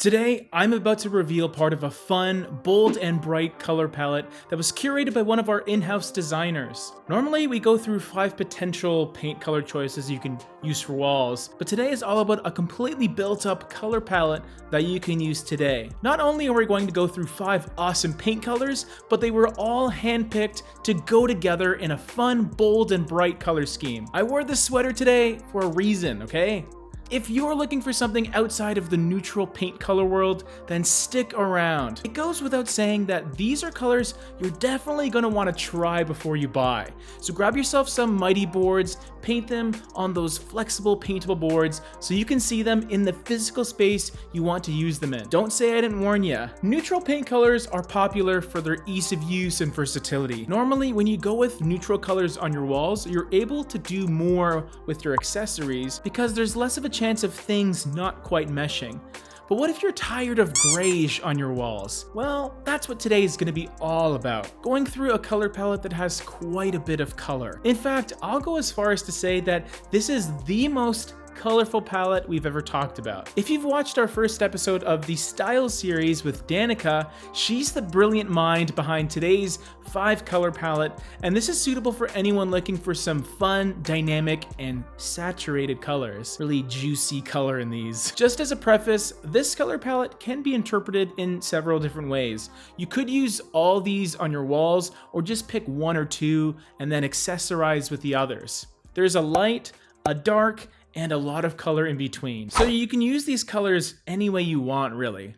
Today, I'm about to reveal part of a fun, bold, and bright color palette that was curated by one of our in-house designers. Normally, we go through 5 potential paint color choices you can use for walls, but today is all about a completely built-up color palette that you can use today. Not only are we going to go through 5 awesome paint colors, but they were all handpicked to go together in a fun, bold, and bright color scheme. I wore this sweater today for a reason, okay? If you're looking for something outside of the neutral paint color world, then stick around. It goes without saying that these are colors you're definitely going to want to try before you buy. So grab yourself some mighty boards, paint them on those flexible paintable boards so you can see them in the physical space you want to use them in. Don't say I didn't warn ya. Neutral paint colors are popular for their ease of use and versatility. Normally, when you go with neutral colors on your walls, you're able to do more with your accessories because there's less of a chance of things not quite meshing. But what if you're tired of grayish on your walls? Well, that's what today is going to be all about. Going through a color palette that has quite a bit of color. In fact, I'll go as far as to say that this is the most colorful palette we've ever talked about. If you've watched our first episode of the Style series with Danica, she's the brilliant mind behind today's 5 color palette, and this is suitable for anyone looking for some fun, dynamic, and saturated colors. Really juicy color in these. Just as a preface, this color palette can be interpreted in several different ways. You could use all these on your walls, or just pick 1 or 2 and then accessorize with the others. There's a light, a dark, and a lot of color in between. So you can use these colors any way you want, really.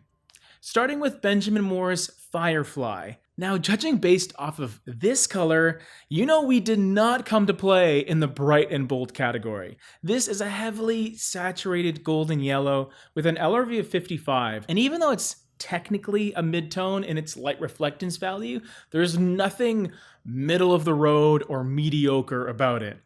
Starting with Benjamin Moore's Firefly. Now, judging based off of this color, you know we did not come to play in the bright and bold category. This is a heavily saturated golden yellow with an LRV of 55, and even though it's technically a mid-tone in its light reflectance value, there's nothing middle of the road or mediocre about it.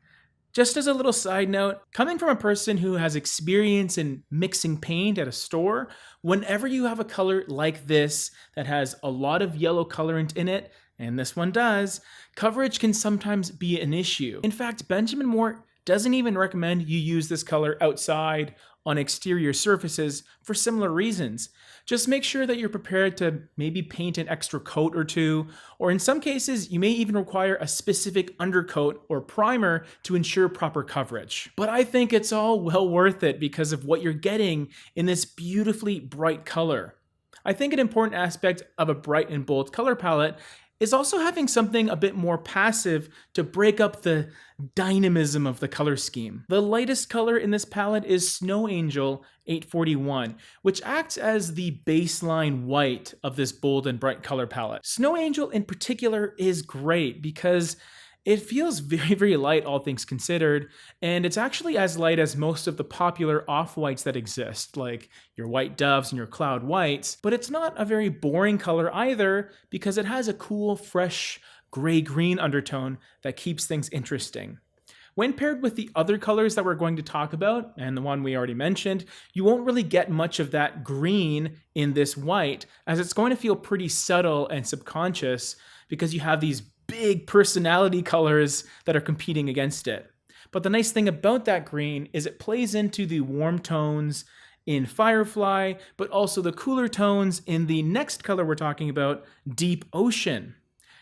Just as a little side note, coming from a person who has experience in mixing paint at a store, whenever you have a color like this that has a lot of yellow colorant in it, and this one does, coverage can sometimes be an issue. In fact, Benjamin Moore doesn't even recommend you use this color outside on exterior surfaces for similar reasons. Just make sure that you're prepared to maybe paint an extra coat or 2, or in some cases, you may even require a specific undercoat or primer to ensure proper coverage. But I think it's all well worth it because of what you're getting in this beautifully bright color. I think an important aspect of a bright and bold color palette is also having something a bit more passive to break up the dynamism of the color scheme. The lightest color in this palette is Snow Angel 841, which acts as the baseline white of this bold and bright color palette. Snow Angel in particular is great because it feels very, very light, all things considered, and it's actually as light as most of the popular off-whites that exist, like your white doves and your cloud whites, but it's not a very boring color either because it has a cool, fresh, gray-green undertone that keeps things interesting. When paired with the other colors that we're going to talk about, and the one we already mentioned, you won't really get much of that green in this white, as it's going to feel pretty subtle and subconscious because you have these big personality colors that are competing against it. But the nice thing about that green is it plays into the warm tones in Firefly, but also the cooler tones in the next color we're talking about, Deep Ocean.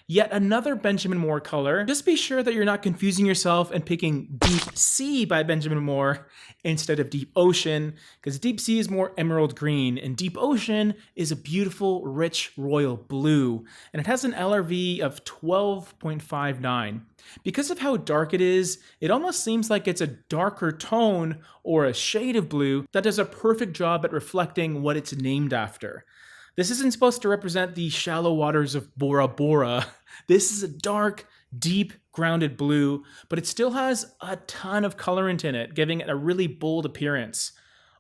Yet another Benjamin Moore color. Just be sure that you're not confusing yourself and picking Deep Sea by Benjamin Moore instead of Deep Ocean, because Deep Sea is more emerald green and Deep Ocean is a beautiful, rich royal blue, and it has an LRV of 12.59. Because of how dark it is, it almost seems like it's a darker tone or a shade of blue that does a perfect job at reflecting what it's named after. This isn't supposed to represent the shallow waters of Bora Bora. This is a dark, deep, grounded blue, but it still has a ton of colorant in it, giving it a really bold appearance.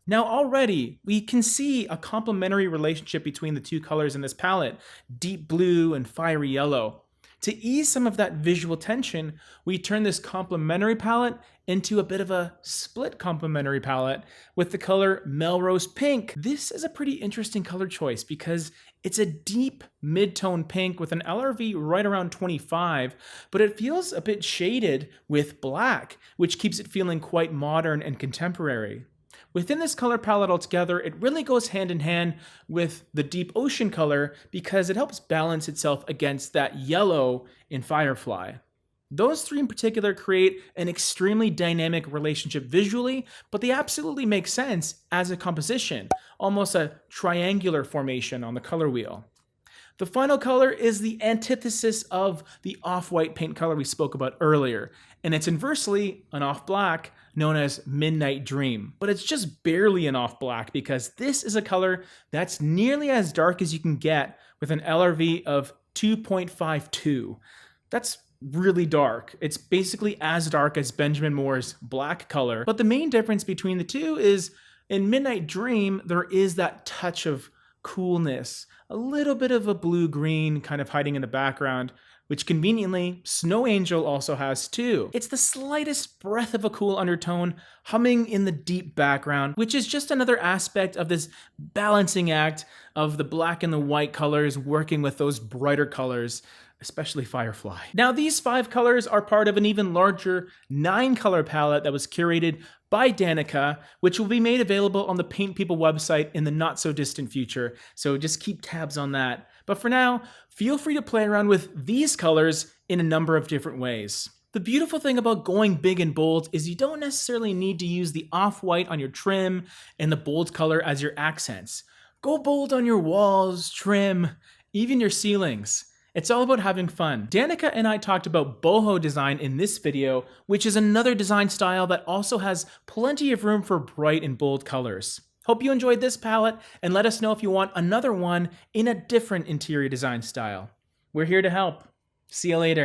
Now already, we can see a complementary relationship between the 2 colors in this palette, deep blue and fiery yellow. To ease some of that visual tension, we turn this complementary palette into a bit of a split complementary palette with the color Melrose Pink. This is a pretty interesting color choice because it's a deep mid-tone pink with an LRV right around 25, but it feels a bit shaded with black, which keeps it feeling quite modern and contemporary. Within this color palette altogether, it really goes hand in hand with the deep ocean color because it helps balance itself against that yellow in Firefly. Those three in particular create an extremely dynamic relationship visually, but they absolutely make sense as a composition, almost a triangular formation on the color wheel. The final color is the antithesis of the off-white paint color we spoke about earlier, and it's inversely an off-black known as Midnight Dream. But it's just barely an off-black because this is a color that's nearly as dark as you can get with an LRV of 2.52. That's really dark. It's basically as dark as Benjamin Moore's black color. But the main difference between the two is in Midnight Dream, there is that touch of coolness, a little bit of a blue-green kind of hiding in the background, which conveniently Snow Angel also has too. It's the slightest breath of a cool undertone humming in the deep background, which is just another aspect of this balancing act of the black and the white colors working with those brighter colors, especially Firefly. Now, these 5 colors are part of an even larger 9-color palette that was curated by Danica, which will be made available on the Paint People website in the not-so-distant future, so just keep tabs on that. But for now, feel free to play around with these colors in a number of different ways. The beautiful thing about going big and bold is you don't necessarily need to use the off-white on your trim and the bold color as your accents. Go bold on your walls, trim, even your ceilings. It's all about having fun. Danica and I talked about boho design in this video, which is another design style that also has plenty of room for bright and bold colors. Hope you enjoyed this palette, and let us know if you want another one in a different interior design style. We're here to help. See you later.